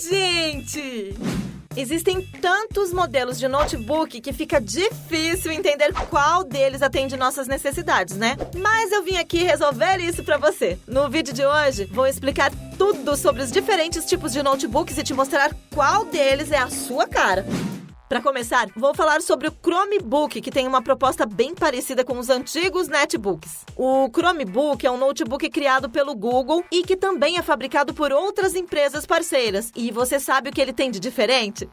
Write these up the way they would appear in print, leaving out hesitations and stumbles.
gente! Existem tantos modelos de notebook que fica difícil entender qual deles atende nossas necessidades, né? Mas eu vim aqui resolver isso pra você. No vídeo de hoje, vou explicar tudo sobre os diferentes tipos de notebooks e te mostrar qual deles é a sua cara. Para começar, vou falar sobre o Chromebook, que tem uma proposta bem parecida com os antigos netbooks. O Chromebook é um notebook criado pelo Google e que também é fabricado por outras empresas parceiras. E você sabe o que ele tem de diferente?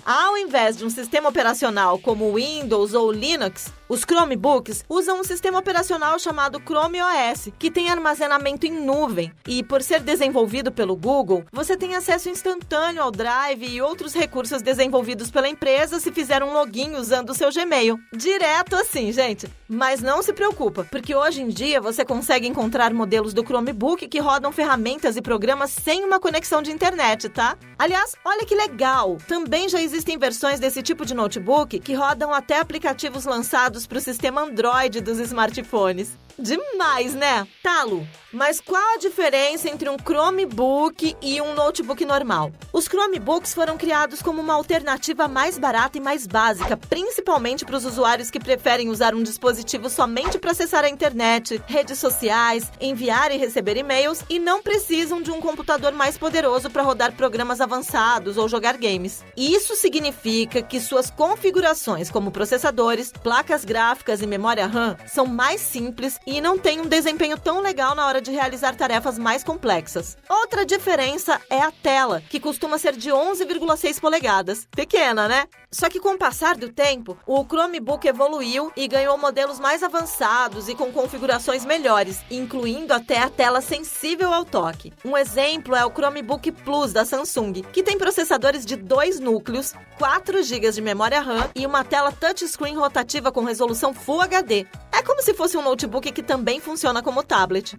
Ao invés de um sistema operacional como o Windows ou Linux, os Chromebooks usam um sistema operacional chamado Chrome OS, que tem armazenamento em nuvem. E por ser desenvolvido pelo Google, você tem acesso instantâneo ao Drive e outros recursos desenvolvidos pela empresa se fizer um login usando o seu Gmail. Direto assim, gente. Mas não se preocupa, porque hoje em dia você consegue encontrar modelos do Chromebook que rodam ferramentas e programas sem uma conexão de internet, tá? Aliás, olha que legal! Também já existem versões desse tipo de notebook que rodam até aplicativos lançados para o sistema Android dos smartphones. Demais, né? Talo, mas qual a diferença entre um Chromebook e um notebook normal? Os Chromebooks foram criados como uma alternativa mais barata e mais básica, principalmente para os usuários que preferem usar um dispositivo somente para acessar a internet, redes sociais, enviar e receber e-mails e não precisam de um computador mais poderoso para rodar programas avançados ou jogar games. Isso significa que suas configurações como processadores, placas gráficas e memória RAM são mais simples e não têm um desempenho tão legal na hora de realizar tarefas mais complexas. Outra diferença é a tela, que costuma ser de 11,6 polegadas. Pequena, né? Só que com o passar do tempo, o Chromebook evoluiu e ganhou modelos mais avançados e com configurações melhores, incluindo até a tela sensível ao toque. Um exemplo é o Chromebook Plus da Samsung, que tem processadores de 2 núcleos, 4 GB de memória RAM e uma tela touchscreen rotativa com resolução Full HD. É como se fosse um notebook que também funciona como tablet.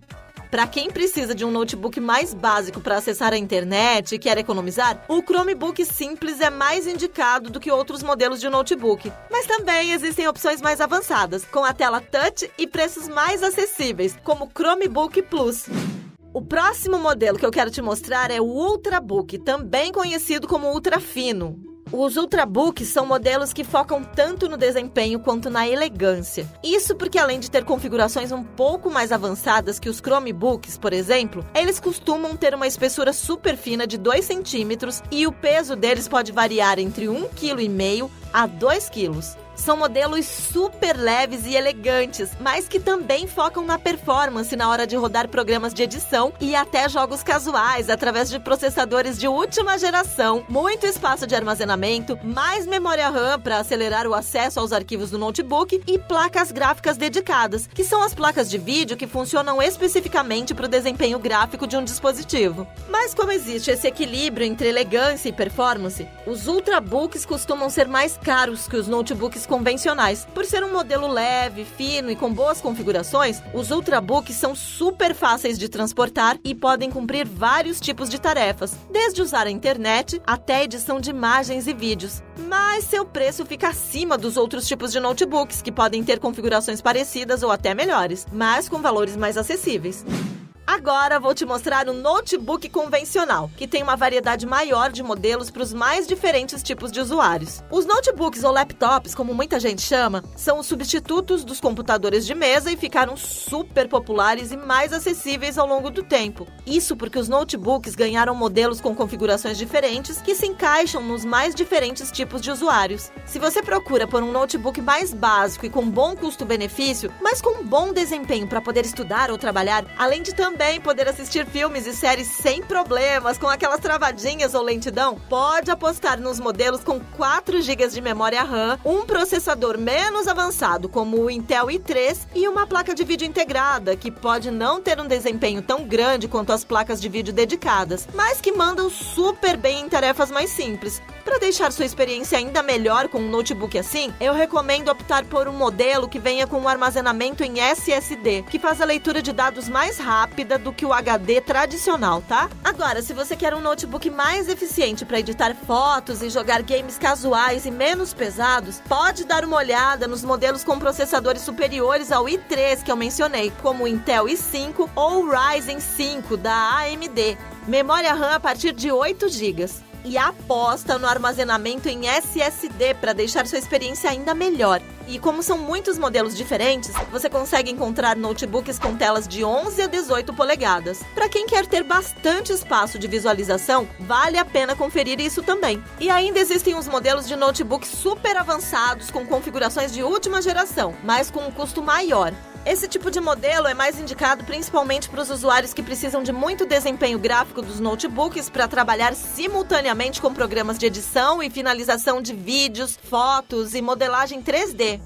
Para quem precisa de um notebook mais básico para acessar a internet e quer economizar, o Chromebook simples é mais indicado do que outros modelos de notebook. Mas também existem opções mais avançadas, com a tela touch e preços mais acessíveis, como o Chromebook Plus. O próximo modelo que eu quero te mostrar é o Ultrabook, também conhecido como Ultra Fino. Os Ultrabooks são modelos que focam tanto no desempenho quanto na elegância. Isso porque, além de ter configurações um pouco mais avançadas que os Chromebooks, por exemplo, eles costumam ter uma espessura super fina de 2 centímetros e o peso deles pode variar entre 1,5 kg a 2 kg. São modelos super leves e elegantes, mas que também focam na performance na hora de rodar programas de edição e até jogos casuais através de processadores de última geração, muito espaço de armazenamento, mais memória RAM para acelerar o acesso aos arquivos do notebook e placas gráficas dedicadas, que são as placas de vídeo que funcionam especificamente para o desempenho gráfico de um dispositivo. Mas como existe esse equilíbrio entre elegância e performance, os Ultrabooks costumam ser mais caros que os notebooks convencionais. Por ser um modelo leve, fino e com boas configurações, os Ultrabooks são super fáceis de transportar e podem cumprir vários tipos de tarefas, desde usar a internet até edição de imagens e vídeos. Mas seu preço fica acima dos outros tipos de notebooks, que podem ter configurações parecidas ou até melhores, mas com valores mais acessíveis. Agora vou te mostrar um notebook convencional, que tem uma variedade maior de modelos para os mais diferentes tipos de usuários. Os notebooks ou laptops, como muita gente chama, são os substitutos dos computadores de mesa e ficaram super populares e mais acessíveis ao longo do tempo. Isso porque os notebooks ganharam modelos com configurações diferentes que se encaixam nos mais diferentes tipos de usuários. Se você procura por um notebook mais básico e com bom custo-benefício, mas com bom desempenho para poder estudar ou trabalhar, além de também poder assistir filmes e séries sem problemas, com aquelas travadinhas ou lentidão, pode apostar nos modelos com 4 GB de memória RAM, um processador menos avançado como o Intel i3 e uma placa de vídeo integrada, que pode não ter um desempenho tão grande quanto as placas de vídeo dedicadas, mas que mandam super bem em tarefas mais simples. Para deixar sua experiência ainda melhor com um notebook assim, eu recomendo optar por um modelo que venha com um armazenamento em SSD, que faz a leitura de dados mais rápida rápida do que o HD tradicional, tá? Agora, se você quer um notebook mais eficiente para editar fotos e jogar games casuais e menos pesados, pode dar uma olhada nos modelos com processadores superiores ao i3 que eu mencionei, como o Intel i5 ou o Ryzen 5 da AMD. Memória RAM a partir de 8 GB. E aposta no armazenamento em SSD para deixar sua experiência ainda melhor. E como são muitos modelos diferentes, você consegue encontrar notebooks com telas de 11 a 18 polegadas. Para quem quer ter bastante espaço de visualização, vale a pena conferir isso também. E ainda existem os modelos de notebooks super avançados com configurações de última geração, mas com um custo maior. Esse tipo de modelo é mais indicado principalmente para os usuários que precisam de muito desempenho gráfico dos notebooks para trabalhar simultaneamente com programas de edição e finalização de vídeos, fotos e modelagem 3D.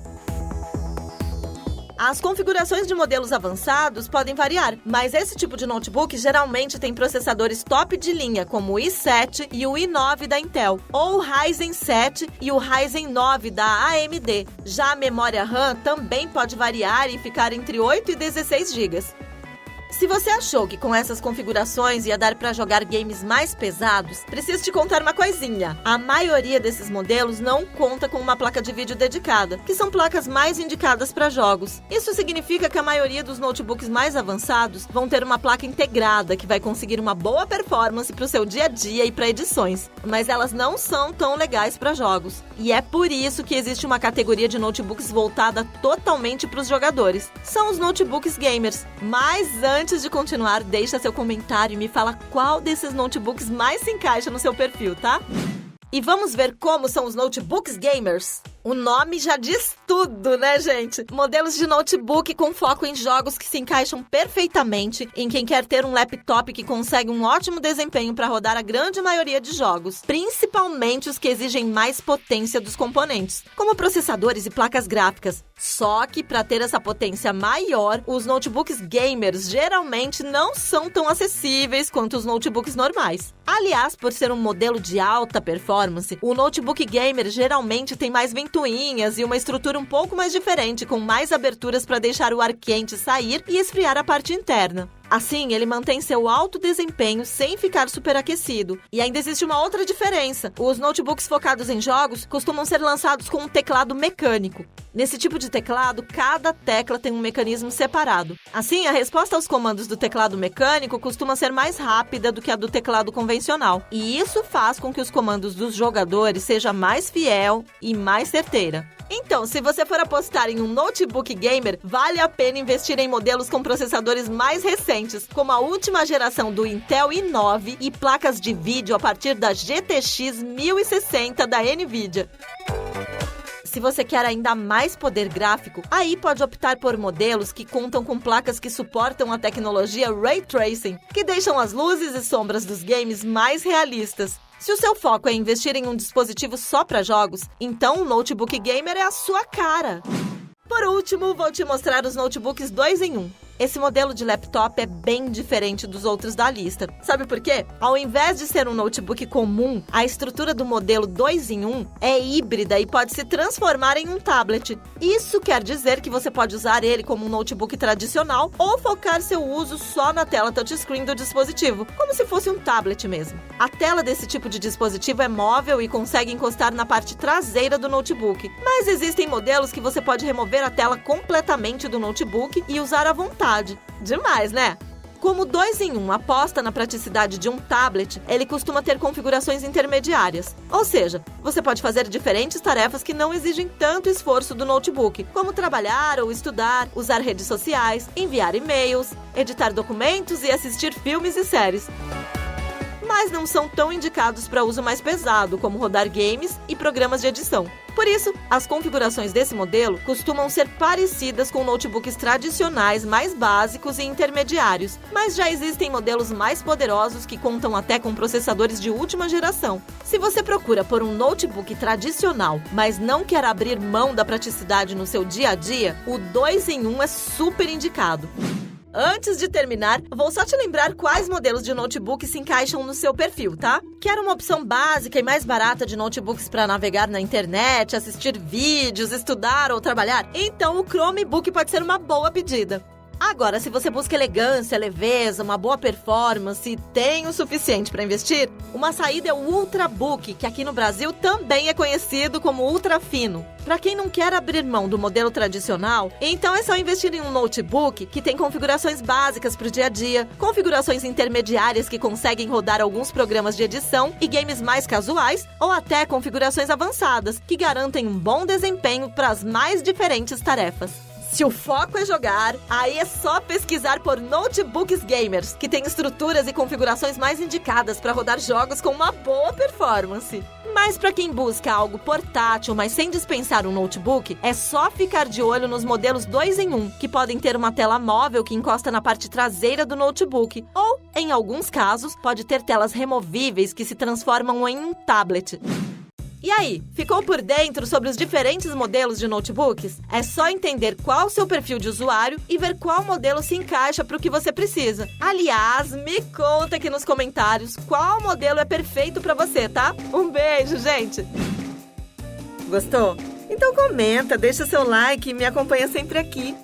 As configurações de modelos avançados podem variar, mas esse tipo de notebook geralmente tem processadores top de linha, como o i7 e o i9 da Intel, ou o Ryzen 7 e o Ryzen 9 da AMD. Já a memória RAM também pode variar e ficar entre 8 e 16 GB. Se você achou que com essas configurações ia dar para jogar games mais pesados, preciso te contar uma coisinha. A maioria desses modelos não conta com uma placa de vídeo dedicada, que são placas mais indicadas para jogos. Isso significa que a maioria dos notebooks mais avançados vão ter uma placa integrada, que vai conseguir uma boa performance para o seu dia a dia e para edições. Mas elas não são tão legais para jogos. E é por isso que existe uma categoria de notebooks voltada totalmente para os jogadores. São os notebooks gamers. Mas antes de continuar, deixa seu comentário e me fala qual desses notebooks mais se encaixa no seu perfil, tá? E vamos ver como são os notebooks gamers. O nome já diz tudo, né, gente? Modelos de notebook com foco em jogos que se encaixam perfeitamente em quem quer ter um laptop que consegue um ótimo desempenho para rodar a grande maioria de jogos, principalmente os que exigem mais potência dos componentes, como processadores e placas gráficas. Só que, para ter essa potência maior, os notebooks gamers geralmente não são tão acessíveis quanto os notebooks normais. Aliás, por ser um modelo de alta performance, o notebook gamer geralmente tem mais ventoinhas e uma estrutura um pouco mais diferente, com mais aberturas para deixar o ar quente sair e esfriar a parte interna. Assim, ele mantém seu alto desempenho sem ficar superaquecido. E ainda existe uma outra diferença. Os notebooks focados em jogos costumam ser lançados com um teclado mecânico. Nesse tipo de teclado, cada tecla tem um mecanismo separado. Assim, a resposta aos comandos do teclado mecânico costuma ser mais rápida do que a do teclado convencional. E isso faz com que os comandos dos jogadores sejam mais fiel e mais certeira. Então, se você for apostar em um notebook gamer, vale a pena investir em modelos com processadores mais recentes, como a última geração do Intel i9 e placas de vídeo a partir da GTX 1060 da NVIDIA. Se você quer ainda mais poder gráfico, aí pode optar por modelos que contam com placas que suportam a tecnologia Ray Tracing, que deixam as luzes e sombras dos games mais realistas. Se o seu foco é investir em um dispositivo só para jogos, então o notebook gamer é a sua cara. Por último, vou te mostrar os notebooks 2 em 1. Esse modelo de laptop é bem diferente dos outros da lista. Sabe por quê? Ao invés de ser um notebook comum, a estrutura do modelo 2 em 1 é híbrida e pode se transformar em um tablet. Isso quer dizer que você pode usar ele como um notebook tradicional ou focar seu uso só na tela touchscreen do dispositivo, como se fosse um tablet mesmo. A tela desse tipo de dispositivo é móvel e consegue encostar na parte traseira do notebook, mas existem modelos que você pode remover a tela completamente do notebook e usar à vontade. Demais, né? Como o 2 em 1 aposta na praticidade de um tablet, ele costuma ter configurações intermediárias. Ou seja, você pode fazer diferentes tarefas que não exigem tanto esforço do notebook, como trabalhar ou estudar, usar redes sociais, enviar e-mails, editar documentos e assistir filmes e séries. Mas não são tão indicados para uso mais pesado, como rodar games e programas de edição. Por isso, as configurações desse modelo costumam ser parecidas com notebooks tradicionais mais básicos e intermediários, mas já existem modelos mais poderosos que contam até com processadores de última geração. Se você procura por um notebook tradicional, mas não quer abrir mão da praticidade no seu dia a dia, o 2 em 1 é super indicado. Antes de terminar, vou só te lembrar quais modelos de notebook se encaixam no seu perfil, tá? Quer uma opção básica e mais barata de notebooks para navegar na internet, assistir vídeos, estudar ou trabalhar? Então o Chromebook pode ser uma boa pedida. Agora, se você busca elegância, leveza, uma boa performance e tem o suficiente para investir, uma saída é o Ultrabook, que aqui no Brasil também é conhecido como Ultra Fino. Para quem não quer abrir mão do modelo tradicional, então é só investir em um notebook que tem configurações básicas para o dia a dia, configurações intermediárias que conseguem rodar alguns programas de edição e games mais casuais, ou até configurações avançadas, que garantem um bom desempenho para as mais diferentes tarefas. Se o foco é jogar, aí é só pesquisar por notebooks gamers, que tem estruturas e configurações mais indicadas para rodar jogos com uma boa performance. Mas para quem busca algo portátil, mas sem dispensar um notebook, é só ficar de olho nos modelos 2 em 1, que podem ter uma tela móvel que encosta na parte traseira do notebook, ou, em alguns casos, pode ter telas removíveis que se transformam em um tablet. E aí, ficou por dentro sobre os diferentes modelos de notebooks? É só entender qual o seu perfil de usuário e ver qual modelo se encaixa para o que você precisa. Aliás, me conta aqui nos comentários qual modelo é perfeito para você, tá? Um beijo, gente! Gostou? Então comenta, deixa seu like e me acompanha sempre aqui.